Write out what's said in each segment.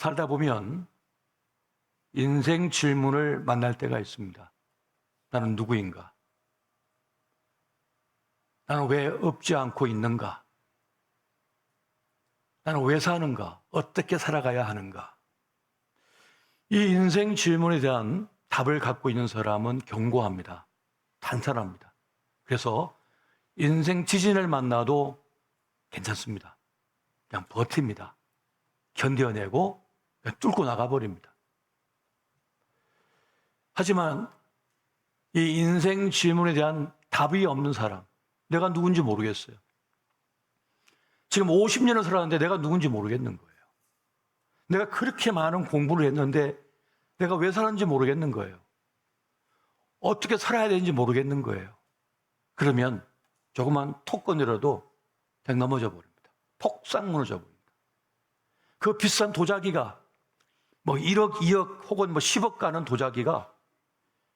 살다 보면 인생 질문을 만날 때가 있습니다. 나는 누구인가? 나는 왜 없지 않고 있는가? 나는 왜 사는가? 어떻게 살아가야 하는가? 이 인생 질문에 대한 답을 갖고 있는 사람은 견고합니다. 탄탄합니다. 그래서 인생 지진을 만나도 괜찮습니다. 그냥 버팁니다. 견뎌내고 그냥 뚫고 나가버립니다. 하지만 이 인생 질문에 대한 답이 없는 사람, 내가 누군지 모르겠어요. 지금 50년을 살았는데 내가 누군지 모르겠는 거예요. 내가 그렇게 많은 공부를 했는데 내가 왜 사는지 모르겠는 거예요. 어떻게 살아야 되는지 모르겠는 거예요. 그러면 조그만 톡건이라도 그냥 넘어져 버립니다. 폭삭 무너져 버립니다. 그 비싼 도자기가 뭐 1억, 2억 혹은 뭐 10억 가는 도자기가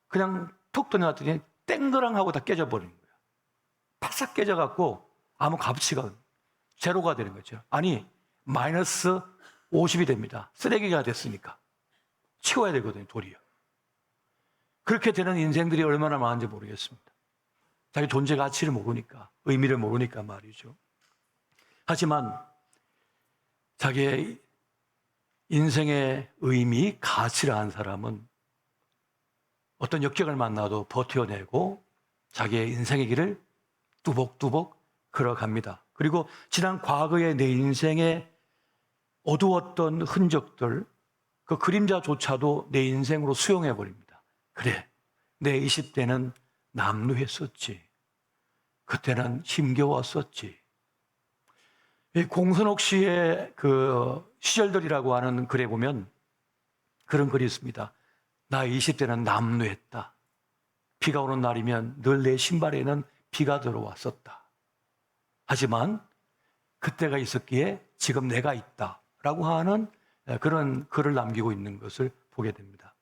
그냥 툭 던져놨더니 땡그랑 하고 다 깨져버리는 거예요. 바싹 깨져갖고 아무 값어치가 제로가 되는 거죠. 아니, 마이너스 50이 됩니다. 쓰레기가 됐으니까. 치워야 되거든요, 도리어. 그렇게 되는 인생들이 얼마나 많은지 모르겠습니다. 자기 존재 가치를 모르니까, 의미를 모르니까 말이죠. 하지만 자기의 인생의 의미, 가치를 아는 사람은 어떤 역경을 만나도 버텨내고 자기의 인생의 길을 뚜벅뚜벅 걸어갑니다. 그리고 지난 과거의 내 인생의 어두웠던 흔적들, 그 그림자조차도 내 인생으로 수용해버립니다. 그래, 내 20대는 남루했었지. 그때는 힘겨웠었지. 공선옥 씨의 그 시절들이라고 하는 글에 보면 그런 글이 있습니다. 나 20대는 남루했다. 비가 오는 날이면 늘 내 신발에는 비가 들어왔었다. 하지만 그때가 있었기에 지금 내가 있다. 라고 하는 그런 글을 남기고 있는 것을 보게 됩니다.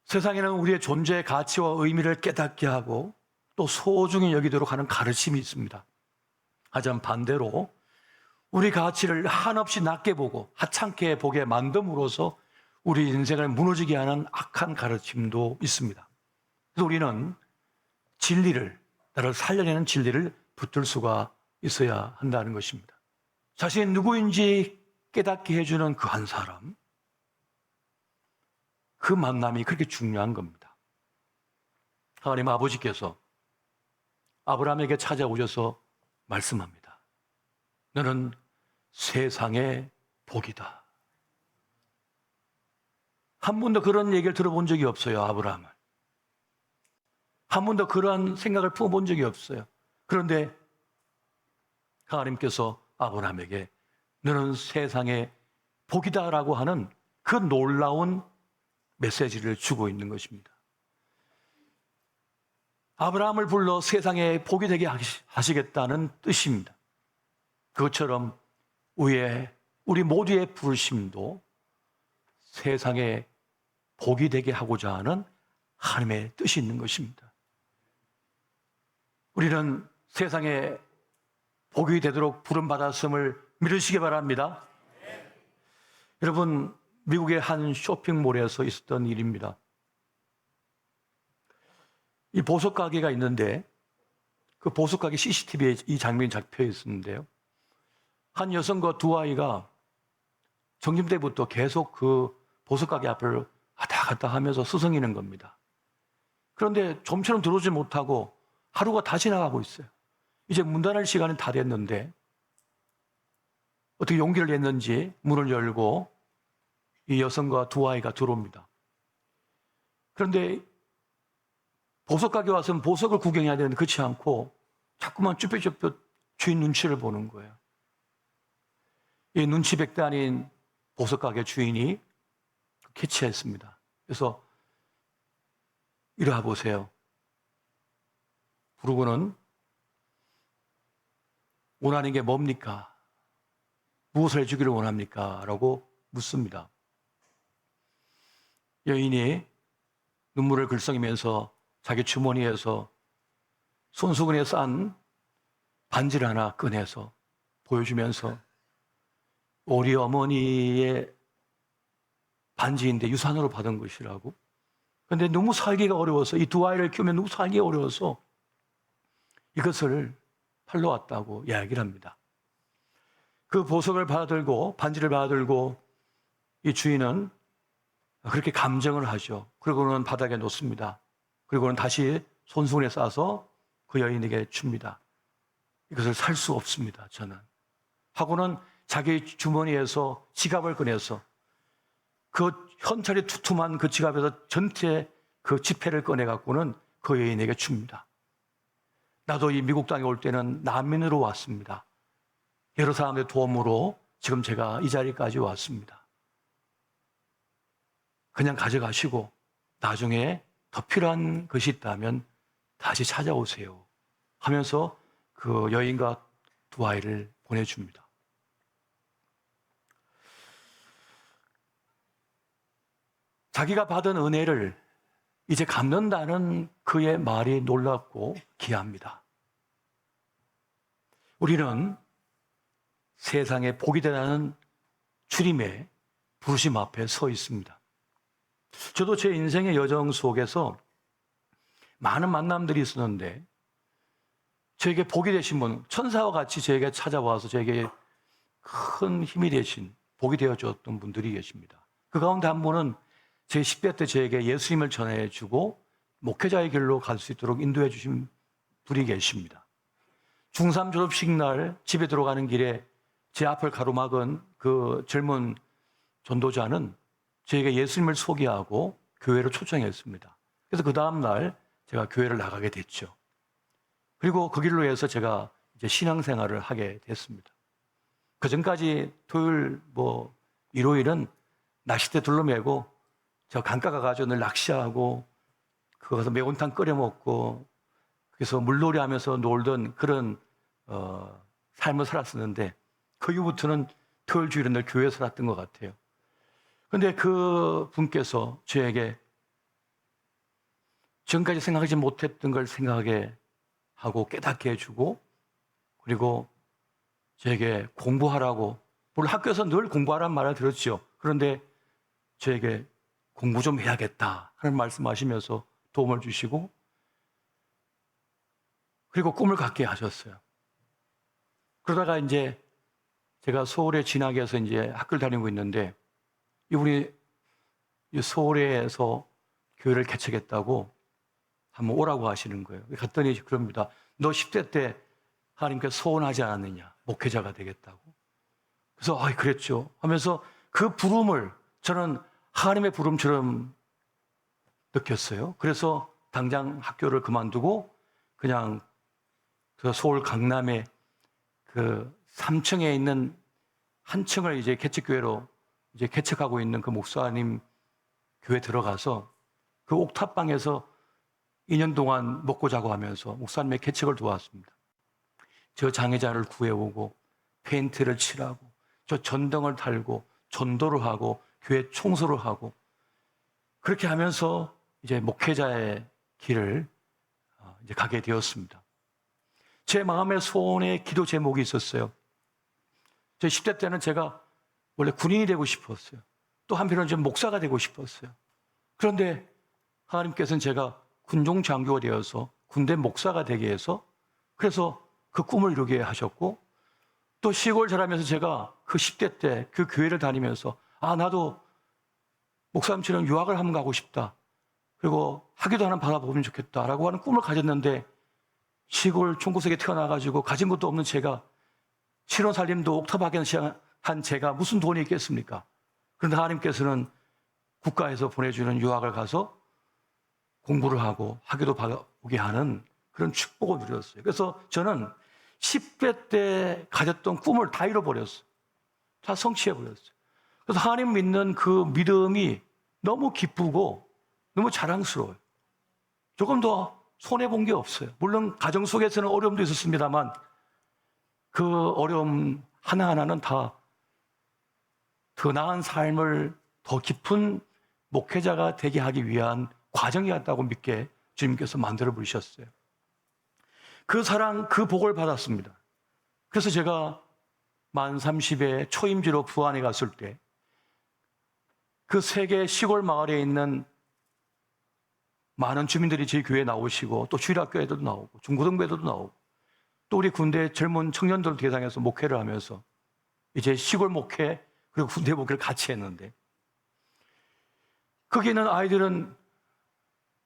세상에는 우리의 존재의 가치와 의미를 깨닫게 하고 또 소중히 여기도록 하는 가르침이 있습니다. 하지만 반대로 우리 가치를 한없이 낮게 보고 하찮게 보게 만듦으로써 우리 인생을 무너지게 하는 악한 가르침도 있습니다. 그래서 우리는 진리를, 나를 살려내는 진리를 붙들 수가 있어야 한다는 것입니다. 자신이 누구인지 깨닫게 해주는 그 한 사람, 그 만남이 그렇게 중요한 겁니다. 하나님 아버지께서 아브라함에게 찾아오셔서 말씀합니다. 너는 세상의 복이다. 한 번도 그런 얘기를 들어본 적이 없어요, 아브라함을. 한 번도 그러한 생각을 품어본 적이 없어요. 그런데 하나님께서 아브라함에게 너는 세상의 복이다라고 하는 그 놀라운 메시지를 주고 있는 것입니다. 아브라함을 불러 세상의 복이 되게 하시겠다는 뜻입니다. 그것처럼 우리 모두의 부르심도 세상의 복이 되게 하고자 하는 하나님의 뜻이 있는 것입니다. 우리는 세상에 복이 되도록 부름받았음을 믿으시기 바랍니다. 여러분, 미국의 한 쇼핑몰에서 있었던 일입니다. 이 보석 가게가 있는데 그 보석 가게 CCTV에 이 장면이 잡혀 있었는데요. 한 여성과 두 아이가 점심때부터 계속 그 보석 가게 앞을 왔다 갔다 하면서 스승이는 겁니다. 그런데 좀처럼 들어오지 못하고 하루가 다 지나가고 있어요. 이제 문 닫을 시간이 다 됐는데 어떻게 용기를 냈는지 문을 열고 이 여성과 두 아이가 들어옵니다. 그런데 보석 가게 와서는 보석을 구경해야 되는데 그렇지 않고 자꾸만 쭈뼛쭈뼛 주인 눈치를 보는 거예요. 이 눈치 백단인 보석 가게 주인이 캐치했습니다. 그래서 이리 보세요. 부르고는 원하는 게 뭡니까? 무엇을 해주기를 원합니까? 라고 묻습니다. 여인이 눈물을 글썽이면서 자기 주머니에서 손수건에 싼 반지를 하나 꺼내서 보여주면서 우리 어머니의 반지인데 유산으로 받은 것이라고. 그런데 너무 살기가 어려워서, 이 두 아이를 키우면 너무 살기가 어려워서 이것을 팔러 왔다고 이야기를 합니다. 그 보석을 받아들고 반지를 받아들고 이 주인은 그렇게 감정을 하죠. 그리고는 바닥에 놓습니다. 그리고는 다시 손수건에 싸서 그 여인에게 줍니다. 이것을 살 수 없습니다, 저는. 하고는 자기 주머니에서 지갑을 꺼내서 그 현찰이 두툼한 그 지갑에서 전체 그 지폐를 꺼내갖고는 그 여인에게 줍니다. 나도 이 미국 땅에 올 때는 난민으로 왔습니다. 여러 사람의 도움으로 지금 제가 이 자리까지 왔습니다. 그냥 가져가시고 나중에 더 필요한 것이 있다면 다시 찾아오세요 하면서 그 여인과 두 아이를 보내줍니다. 자기가 받은 은혜를 이제 갚는다는 그의 말이 놀랍고 귀합니다. 우리는 세상에 복이 되라는 주님의 부르심 앞에 서 있습니다. 저도 제 인생의 여정 속에서 많은 만남들이 있었는데 저에게 복이 되신 분, 천사와 같이 저에게 찾아와서 저에게 큰 힘이 되신, 복이 되어줬던 분들이 계십니다. 그 가운데 한 분은 제 10대 때 저에게 예수님을 전해주고 목회자의 길로 갈 수 있도록 인도해 주신 분이 계십니다. 중3 졸업식 날 집에 들어가는 길에 제 앞을 가로막은 그 젊은 전도자는 저에게 예수님을 소개하고 교회로 초청했습니다. 그래서 그 다음날 제가 교회를 나가게 됐죠. 그리고 그 길로 해서 제가 이제 신앙생활을 하게 됐습니다. 그 전까지 토요일, 일요일은 낚싯대 둘러매고 저 강가 가가지고 늘 낚시하고 그거 가서 매운탕 끓여 먹고 그래서 물놀이 하면서 놀던 그런 삶을 살았었는데 그 이후부터는 토요일 주일은 늘 교회에 살았던 것 같아요. 그런데 그 분께서 저에게 지금까지 생각하지 못했던 걸 생각하게 하고 깨닫게 해주고 그리고 저에게 공부하라고, 물론 학교에서 늘 공부하라는 말을 들었죠. 그런데 저에게 공부 좀 해야겠다 하는 말씀하시면서 도움을 주시고 그리고 꿈을 갖게 하셨어요. 그러다가 이제 제가 서울에 진학해서 이제 학교를 다니고 있는데 이분이 서울에서 교회를 개척했다고 한번 오라고 하시는 거예요. 갔더니 그럽니다. 너 10대 때 하나님께서 소원하지 않았느냐, 목회자가 되겠다고. 그래서 그랬죠 하면서 그 부름을 저는 하나님의 부름처럼 느꼈어요. 그래서 당장 학교를 그만두고 그냥 그 서울 강남에 그 3층에 있는 한 층을 이제 개척교회로 이제 개척하고 있는 그 목사님 교회 들어가서 그 옥탑방에서 2년 동안 먹고 자고 하면서 목사님의 개척을 도왔습니다. 저 장애자를 구해오고 페인트를 칠하고 저 전등을 달고 전도를 하고 교회 청소를 하고 그렇게 하면서 이제 목회자의 길을 이제 가게 되었습니다. 제 마음의 소원의 기도 제목이 있었어요. 제 10대 때는 제가 원래 군인이 되고 싶었어요. 또 한편으로는 좀 목사가 되고 싶었어요. 그런데 하나님께서는 제가 군종 장교가 되어서 군대 목사가 되게 해서 그래서 그 꿈을 이루게 하셨고 또 시골 자라면서 제가 그 10대 때 그 교회를 다니면서 나도 목사님처럼 유학을 한번 가고 싶다. 그리고 학위도 하나 받아보면 좋겠다라고 하는 꿈을 가졌는데 시골 총구석에 태어나가지고 가진 것도 없는 제가 실혼 살림도 옥탑방에 한 제가 무슨 돈이 있겠습니까? 그런데 하나님께서는 국가에서 보내주는 유학을 가서 공부를 하고 학위도 받아오게 하는 그런 축복을 누렸어요. 그래서 저는 10대 때 가졌던 꿈을 다 잃어버렸어요. 다 성취해버렸어요. 그래서 하나님 믿는 그 믿음이 너무 기쁘고 너무 자랑스러워요. 조금 더 손해본 게 없어요. 물론 가정 속에서는 어려움도 있었습니다만 그 어려움 하나하나는 다 더 나은 삶을 더 깊은 목회자가 되게 하기 위한 과정이었다고 믿게 주님께서 만들어 부르셨어요. 그 사랑, 그 복을 받았습니다. 그래서 제가 만 30에 초임지로 부안에 갔을 때 그 세계 시골 마을에 있는 많은 주민들이 저희 교회에 나오시고 또 주일학교에도 나오고 중고등부에도 나오고 또 우리 군대 젊은 청년들 대상해서 목회를 하면서 이제 시골 목회 그리고 군대 목회를 같이 했는데 거기 있는 아이들은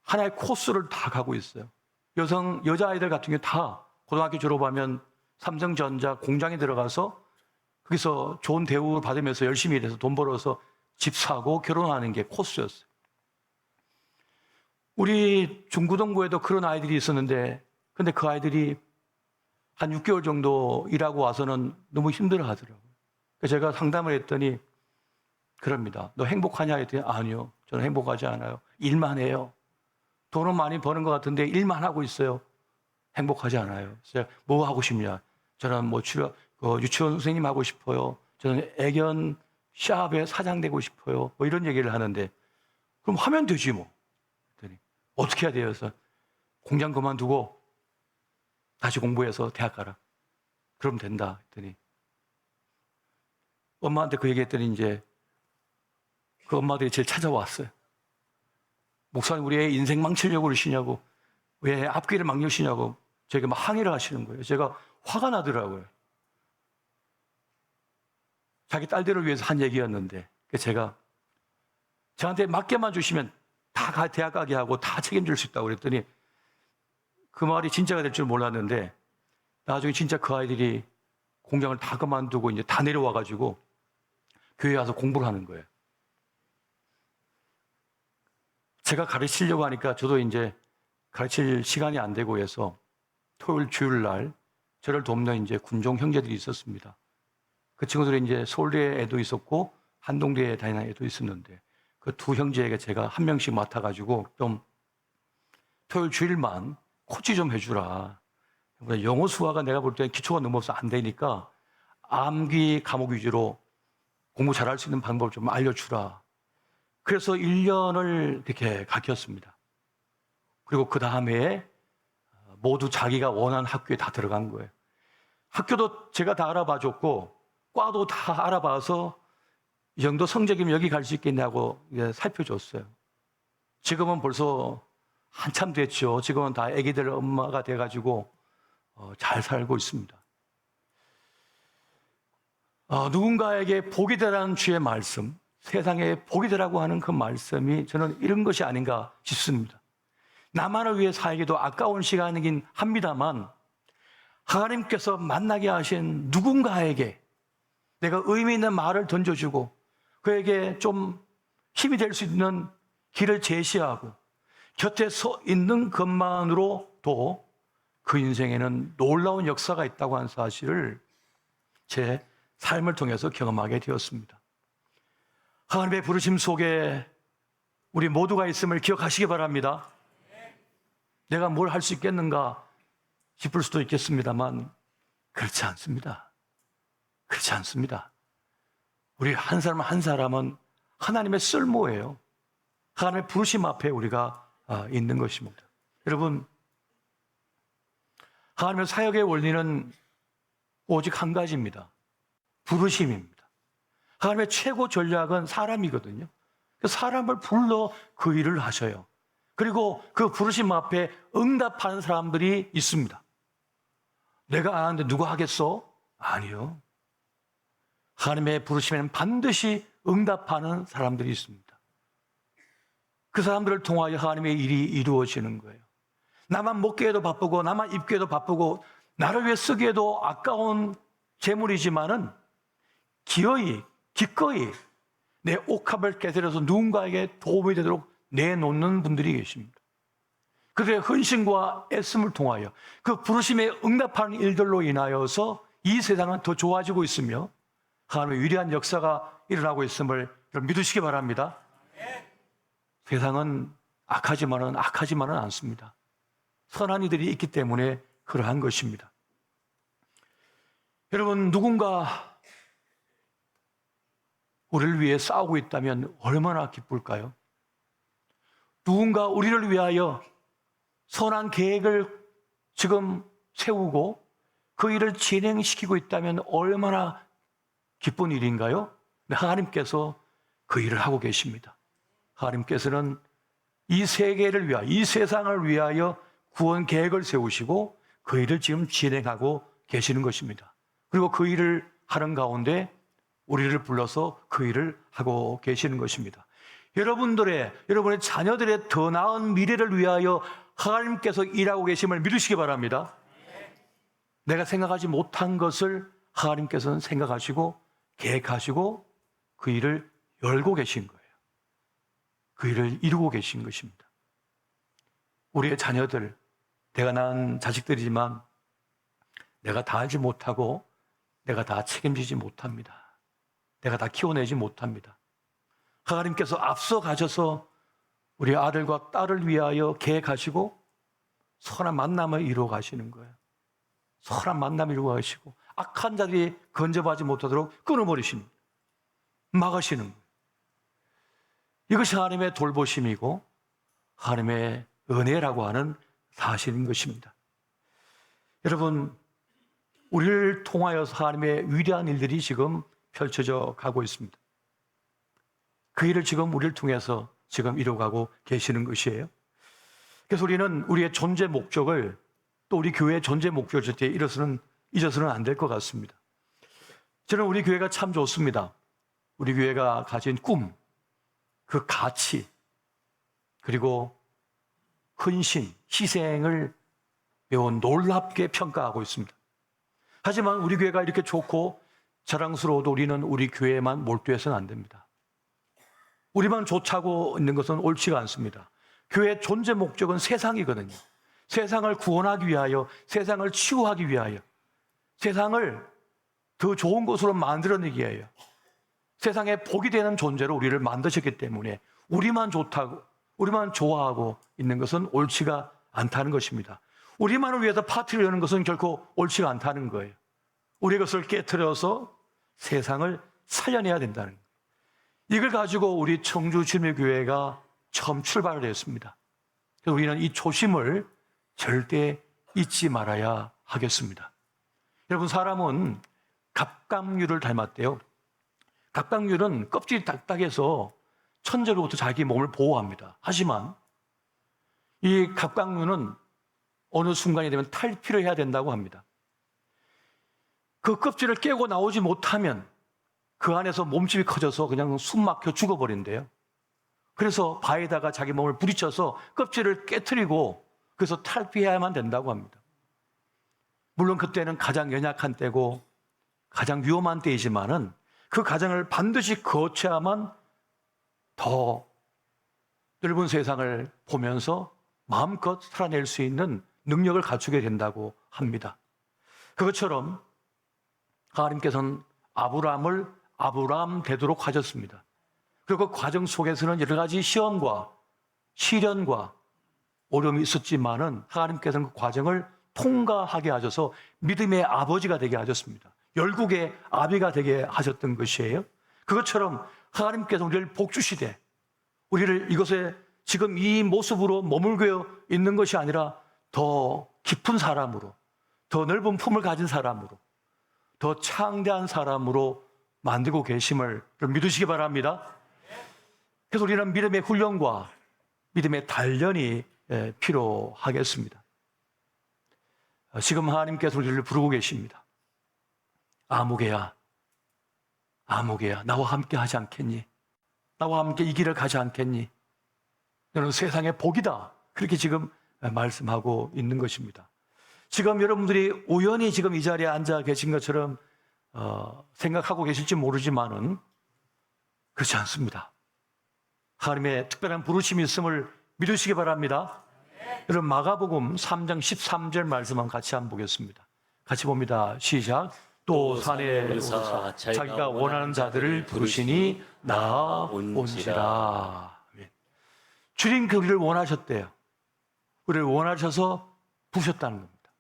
하나의 코스를 다 가고 있어요. 여자 아이들 같은 경우 다 고등학교 졸업하면 삼성전자 공장에 들어가서 거기서 좋은 대우를 받으면서 열심히 일해서 돈 벌어서 집 사고 결혼하는 게 코스였어요. 우리 중고등부에도 그런 아이들이 있었는데 근데 그 아이들이 한 6개월 정도 일하고 와서는 너무 힘들어 하더라고요. 그래서 제가 상담을 했더니 그럽니다. 너 행복하냐 했더니 아니요. 저는 행복하지 않아요. 일만 해요. 돈은 많이 버는 것 같은데 일만 하고 있어요. 행복하지 않아요. 그래서 뭐 하고 싶냐? 저는 뭐 유치원 선생님 하고 싶어요. 저는 애견 샵의 사장 되고 싶어요. 뭐 이런 얘기를 하는데 그럼 하면 되지 뭐. 그랬더니 어떻게 해야 돼요? 그래서 공장 그만두고 다시 공부해서 대학 가라. 그럼 된다. 했더니 엄마한테 그 얘기했더니 이제 그 엄마들이 제일 찾아왔어요. 목사님 우리 애 인생 망치려고 그러시냐고 왜 앞길을 막으시냐고 제가 막 항의를 하시는 거예요. 제가 화가 나더라고요. 자기 딸들을 위해서 한 얘기였는데 제가 저한테 맡겨만 주시면 다 대학 가게 하고 다 책임질 수 있다고 그랬더니 그 말이 진짜가 될 줄 몰랐는데 나중에 진짜 그 아이들이 공장을 다 그만두고 이제 다 내려와가지고 교회에 와서 공부를 하는 거예요. 제가 가르치려고 하니까 저도 이제 가르칠 시간이 안 되고 해서 토요일 주일날 저를 돕는 이제 군종 형제들이 있었습니다. 그 친구들이 이제 서울대 애도 있었고 한동대에 다니는 애도 있었는데 그 두 형제에게 제가 한 명씩 맡아가지고 좀 토요일 주일만 코치 좀 해주라. 영어 수화가 내가 볼 때는 기초가 너무 없어 안 되니까 암기 과목 위주로 공부 잘할 수 있는 방법을 좀 알려주라. 그래서 1년을 이렇게 가르쳤습니다. 그리고 그 다음에 모두 자기가 원하는 학교에 다 들어간 거예요. 학교도 제가 다 알아봐 줬고 과도 다 알아봐서 이 정도 성적이면 여기 갈 수 있겠냐고 살펴줬어요. 지금은 벌써 한참 됐죠. 지금은 다 아기들 엄마가 돼가지고 잘 살고 있습니다. 누군가에게 복이 되라는 주의 말씀, 세상에 복이 되라고 하는 그 말씀이 저는 이런 것이 아닌가 싶습니다. 나만을 위해 살기도 아까운 시간이긴 합니다만 하나님께서 만나게 하신 누군가에게 내가 의미 있는 말을 던져주고 그에게 좀 힘이 될 수 있는 길을 제시하고 곁에 서 있는 것만으로도 그 인생에는 놀라운 역사가 있다고 하는 사실을 제 삶을 통해서 경험하게 되었습니다. 하나님의 부르심 속에 우리 모두가 있음을 기억하시기 바랍니다. 내가 뭘 할 수 있겠는가 싶을 수도 있겠습니다만 그렇지 않습니다. 그렇지 않습니다. 우리 한 사람 한 사람은 하나님의 쓸모예요. 하나님의 부르심 앞에 우리가 있는 것입니다. 여러분, 하나님의 사역의 원리는 오직 한 가지입니다. 부르심입니다. 하나님의 최고 전략은 사람이거든요. 사람을 불러 그 일을 하셔요. 그리고 그 부르심 앞에 응답하는 사람들이 있습니다. 내가 안 하는데 누가 하겠어? 아니요. 하나님의 부르심에는 반드시 응답하는 사람들이 있습니다. 그 사람들을 통하여 하나님의 일이 이루어지는 거예요. 나만 먹기에도 바쁘고 나만 입기에도 바쁘고 나를 위해 쓰기에도 아까운 재물이지만은 기꺼이 내 옥합을 깨뜨려서 누군가에게 도움이 되도록 내놓는 분들이 계십니다. 그들의 헌신과 애씀을 통하여 그 부르심에 응답하는 일들로 인하여서 이 세상은 더 좋아지고 있으며 하나님의 위대한 역사가 일어나고 있음을 믿으시기 바랍니다. 세상은 악하지만은 않습니다. 선한 이들이 있기 때문에 그러한 것입니다. 여러분, 누군가 우리를 위해 싸우고 있다면 얼마나 기쁠까요? 누군가 우리를 위하여 선한 계획을 지금 세우고 그 일을 진행시키고 있다면 얼마나 기쁜 일인가요? 네, 하나님께서 그 일을 하고 계십니다. 하나님께서는 이 세계를 위하여, 이 세상을 위하여 구원 계획을 세우시고 그 일을 지금 진행하고 계시는 것입니다. 그리고 그 일을 하는 가운데 우리를 불러서 그 일을 하고 계시는 것입니다. 여러분의 자녀들의 더 나은 미래를 위하여 하나님께서 일하고 계심을 믿으시기 바랍니다. 내가 생각하지 못한 것을 하나님께서는 생각하시고 계획하시고 그 일을 열고 계신 거예요. 그 일을 이루고 계신 것입니다. 우리의 자녀들, 내가 낳은 자식들이지만 내가 다 알지 못하고 내가 다 책임지지 못합니다. 내가 다 키워내지 못합니다. 하나님께서 앞서 가셔서 우리 아들과 딸을 위하여 계획하시고 선한 만남을 이루어 가시는 거예요. 선한 만남을 이루어 가시고 악한 자들이 건져하지 못하도록 끊어버리십니다. 막으시는 거예요. 이것이 하나님의 돌보심이고 하나님의 은혜라고 하는 사실인 것입니다. 여러분, 우리를 통하여서 하나님의 위대한 일들이 지금 펼쳐져 가고 있습니다. 그 일을 지금 우리를 통해서 지금 이루어가고 계시는 것이에요. 그래서 우리는 우리의 존재 목적을, 또 우리 교회의 존재 목적을 절대 잊어서는 안 될 것 같습니다. 저는 우리 교회가 참 좋습니다. 우리 교회가 가진 꿈, 그 가치, 그리고 헌신, 희생을 매우 놀랍게 평가하고 있습니다. 하지만 우리 교회가 이렇게 좋고 자랑스러워도 우리는 우리 교회에만 몰두해서는 안 됩니다. 우리만 좋다고 있는 것은 옳지가 않습니다. 교회의 존재 목적은 세상이거든요. 세상을 구원하기 위하여, 세상을 치유하기 위하여, 세상을 더 좋은 곳으로 만들어내기 위하여, 세상에 복이 되는 존재로 우리를 만드셨기 때문에 우리만 좋다고, 우리만 좋아하고 있는 것은 옳지가 않다는 것입니다. 우리만을 위해서 파티를 여는 것은 결코 옳지가 않다는 거예요. 우리 것을 깨트려서 세상을 살려내야 된다는 거예요. 이걸 가지고 우리 청주 주님교회가 처음 출발을 했습니다. 그래서 우리는 이 초심을 절대 잊지 말아야 하겠습니다. 여러분, 사람은 갑각류를 닮았대요. 갑각류는 껍질이 딱딱해서 천재로부터 자기 몸을 보호합니다. 하지만 이 갑각류는 어느 순간이 되면 탈피를 해야 된다고 합니다. 그 껍질을 깨고 나오지 못하면 그 안에서 몸집이 커져서 그냥 숨 막혀 죽어버린대요. 그래서 바에다가 자기 몸을 부딪혀서 껍질을 깨트리고 그래서 탈피해야만 된다고 합니다. 물론 그때는 가장 연약한 때고 가장 위험한 때이지만은 그 과정을 반드시 거쳐야만 더 넓은 세상을 보면서 마음껏 살아낼 수 있는 능력을 갖추게 된다고 합니다. 그것처럼 하나님께서는 아브라함을 아브라함 되도록 하셨습니다. 그리고 그 과정 속에서는 여러 가지 시험과 시련과 어려움이 있었지만은 하나님께서는 그 과정을 통과하게 하셔서 믿음의 아버지가 되게 하셨습니다. 열국의 아비가 되게 하셨던 것이에요. 그것처럼 하나님께서 우리를 복주시되 우리를 이것에 지금 이 모습으로 머물고 있는 것이 아니라 더 깊은 사람으로, 더 넓은 품을 가진 사람으로, 더 창대한 사람으로 만들고 계심을 믿으시기 바랍니다. 그래서 우리는 믿음의 훈련과 믿음의 단련이 필요하겠습니다. 지금 하나님께서 우리를 부르고 계십니다. 아무개야, 아무개야, 나와 함께 하지 않겠니? 나와 함께 이 길을 가지 않겠니? 너는 세상의 복이다. 그렇게 지금 말씀하고 있는 것입니다. 지금 여러분들이 우연히 지금 이 자리에 앉아 계신 것처럼 생각하고 계실지 모르지만은 그렇지 않습니다. 하나님의 특별한 부르심이 있음을 믿으시기 바랍니다. 여러분, 마가복음 3장 13절 말씀 한번 같이 한번 보겠습니다. 같이 봅니다. 시작. 또 산에 오르사 자기가 원하는 자들을 부르시니 나온지라. 주님 그 우리를 원하셨대요. 우리를 원하셔서 부르셨다는 겁니다.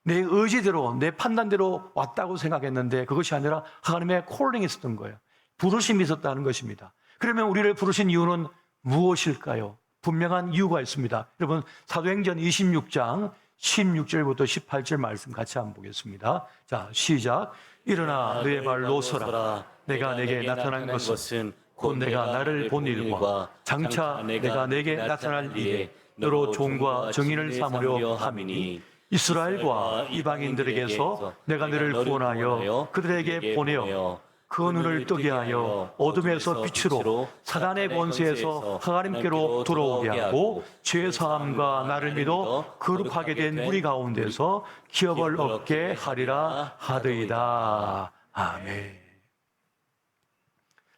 내 의지대로, 내 판단대로 왔다고 생각했는데 그것이 아니라 하나님의 콜링이 있었던 거예요. 부르심이 있었다는 것입니다. 그러면 우리를 부르신 이유는 무엇일까요? 분명한 이유가 있습니다. 여러분, 사도행전 26장 16절부터 18절 말씀 같이 한번 보겠습니다. 자, 시작. 일어나 너의 발로 서라. 내가 내게 나타난 것은 곧 내가 나를 본 일과 장차 내가 내게 나타날 일에 너로 종과 정인을 삼으려 함이니 이스라엘과 이방인들에게서 내가 너를 구원하여 그들에게 보내어 그 눈을 뜨게 하여 어둠에서 빛으로 사단의 권세에서 하나님께로 돌아오게 하고 죄 사함과 나를 믿어 거룩하게 된 우리 가운데서 기업을 얻게 하리라 하더이다. 아멘.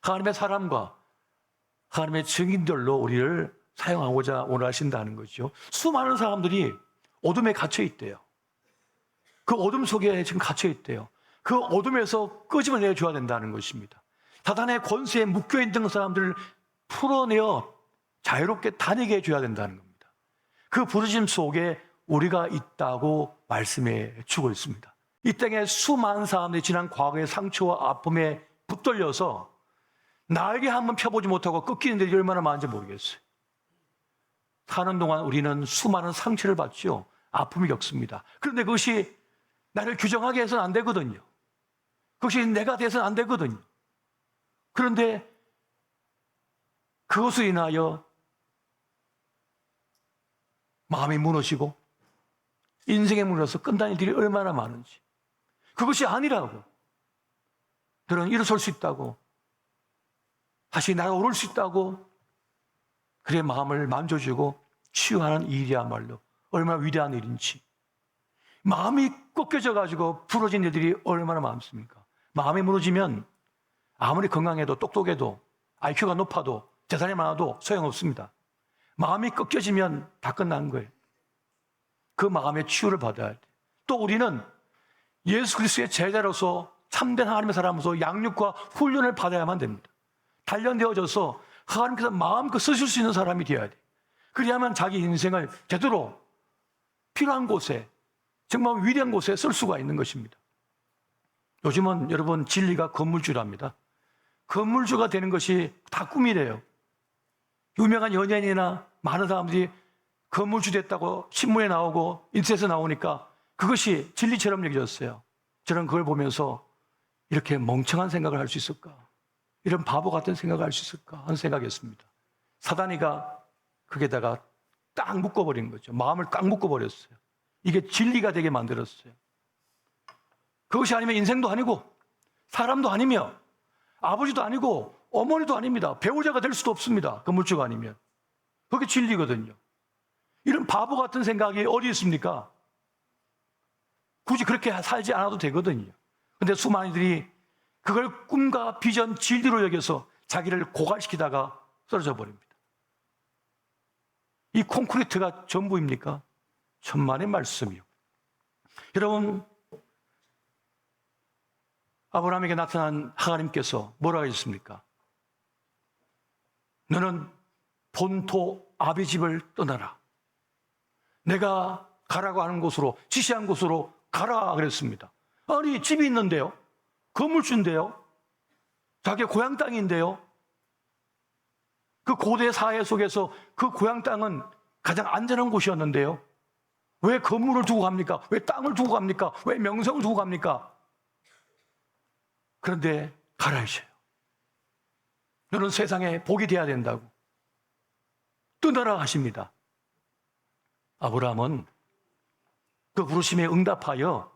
하나님의 사람과 하나님의 증인들로 우리를 사용하고자 원하신다는 거죠. 수많은 사람들이 어둠에 갇혀 있대요. 그 어둠 속에 지금 갇혀 있대요. 그 어둠에서 끄집어내 줘야 된다는 것입니다. 사단의 권세에 묶여있는 사람들을 풀어내어 자유롭게 다니게 해줘야 된다는 겁니다. 그 부르심 속에 우리가 있다고 말씀해 주고 있습니다. 이 땅에 수많은 사람들이 지난 과거의 상처와 아픔에 붙들려서 날개 한번 펴보지 못하고 꺾이는 일이 얼마나 많은지 모르겠어요. 사는 동안 우리는 수많은 상처를 받죠. 아픔을 겪습니다. 그런데 그것이 나를 규정하게 해서는 안 되거든요. 그것이 내가 돼서는 안 되거든요. 그런데 그것으로 인하여 마음이 무너지고 인생에 무너져서 끝난 일들이 얼마나 많은지, 그것이 아니라고, 너는 일어설 수 있다고, 다시 날아오를 수 있다고, 그의 마음을 만져주고 치유하는 일이야말로 얼마나 위대한 일인지. 마음이 꺾여져 가지고 부러진 일들이 얼마나 많습니까? 마음이 무너지면 아무리 건강해도 똑똑해도 IQ가 높아도 재산이 많아도 소용없습니다. 마음이 꺾여지면 다 끝난 거예요. 그 마음의 치유를 받아야 돼. 또 우리는 예수 그리스도의 제자로서 참된 하나님의 사람으로서 양육과 훈련을 받아야만 됩니다. 단련되어져서 하나님께서 마음껏 쓰실 수 있는 사람이 되어야 돼. 그래야만 자기 인생을 제대로 필요한 곳에, 정말 위대한 곳에 쓸 수가 있는 것입니다. 요즘은 여러분 진리가 건물주랍니다. 건물주가 되는 것이 다 꿈이래요. 유명한 연예인이나 많은 사람들이 건물주 됐다고 신문에 나오고 인터넷에 나오니까 그것이 진리처럼 여겨졌어요. 저는 그걸 보면서 이렇게 멍청한 생각을 할 수 있을까? 이런 바보 같은 생각을 할 수 있을까? 하는 생각이었습니다. 사단이가 거기에다가 딱 묶어버린 거죠. 마음을 딱 묶어버렸어요. 이게 진리가 되게 만들었어요. 그것이 아니면 인생도 아니고 사람도 아니며 아버지도 아니고 어머니도 아닙니다. 배우자가 될 수도 없습니다. 건물주가 아니면. 그게 진리거든요. 이런 바보 같은 생각이 어디 있습니까? 굳이 그렇게 살지 않아도 되거든요. 근데 수많은 이들이 그걸 꿈과 비전, 진리로 여겨서 자기를 고갈시키다가 쓰러져 버립니다. 이 콘크리트가 전부입니까? 천만의 말씀이요. 여러분, 아브라함에게 나타난 하나님께서 뭐라고 하셨습니까? 너는 본토 아비집을 떠나라. 내가 가라고 하는 곳으로, 지시한 곳으로 가라 그랬습니다. 아니, 집이 있는데요. 건물주인데요. 자기 고향 땅인데요. 그 고대 사회 속에서 그 고향 땅은 가장 안전한 곳이었는데요. 왜 건물을 두고 갑니까? 왜 땅을 두고 갑니까? 왜 명성을 두고 갑니까? 그런데 가라 하셔요. 너는 세상에 복이 되어야 된다고. 떠나라 하십니다. 아브라함은 그 부르심에 응답하여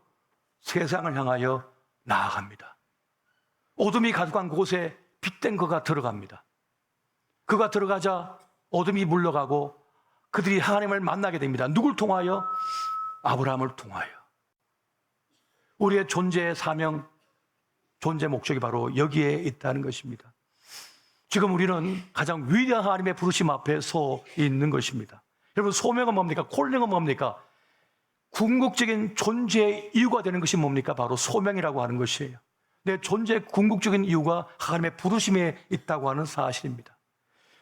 세상을 향하여 나아갑니다. 어둠이 가득한 곳에 빛된 그가 들어갑니다. 그가 들어가자 어둠이 물러가고 그들이 하나님을 만나게 됩니다. 누굴 통하여? 아브라함을 통하여. 우리의 존재의 사명, 존재 목적이 바로 여기에 있다는 것입니다. 지금 우리는 가장 위대한 하나님의 부르심 앞에 서 있는 것입니다. 여러분, 소명은 뭡니까? 콜링은 뭡니까? 궁극적인 존재의 이유가 되는 것이 뭡니까? 바로 소명이라고 하는 것이에요. 내 존재의 궁극적인 이유가 하나님의 부르심에 있다고 하는 사실입니다.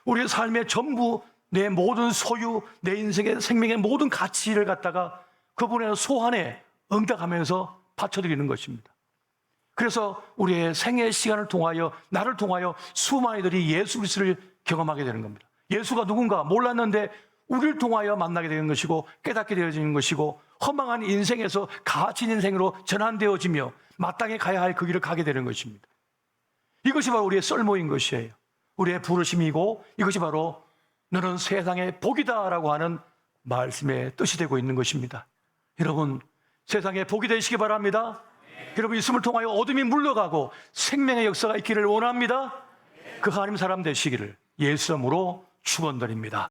우리의 삶의 전부, 내 모든 소유, 내 인생의 생명의 모든 가치를 갖다가 그분의 소환에 응답하면서 바쳐드리는 것입니다. 그래서 우리의 생애 시간을 통하여, 나를 통하여 수많은 이들이 예수 그리스도를 경험하게 되는 겁니다. 예수가 누군가 몰랐는데 우리를 통하여 만나게 되는 것이고 깨닫게 되어지는 것이고 허망한 인생에서 가치 인생으로 전환되어지며 마땅히 가야 할 그 길을 가게 되는 것입니다. 이것이 바로 우리의 썰모인 것이에요. 우리의 부르심이고 이것이 바로 너는 세상의 복이다라고 하는 말씀의 뜻이 되고 있는 것입니다. 여러분, 세상의 복이 되시기 바랍니다. 여러분, 있음을 통하여 어둠이 물러가고 생명의 역사가 있기를 원합니다. 그 하나님 사람 되시기를 예수 이름으로 축원드립니다.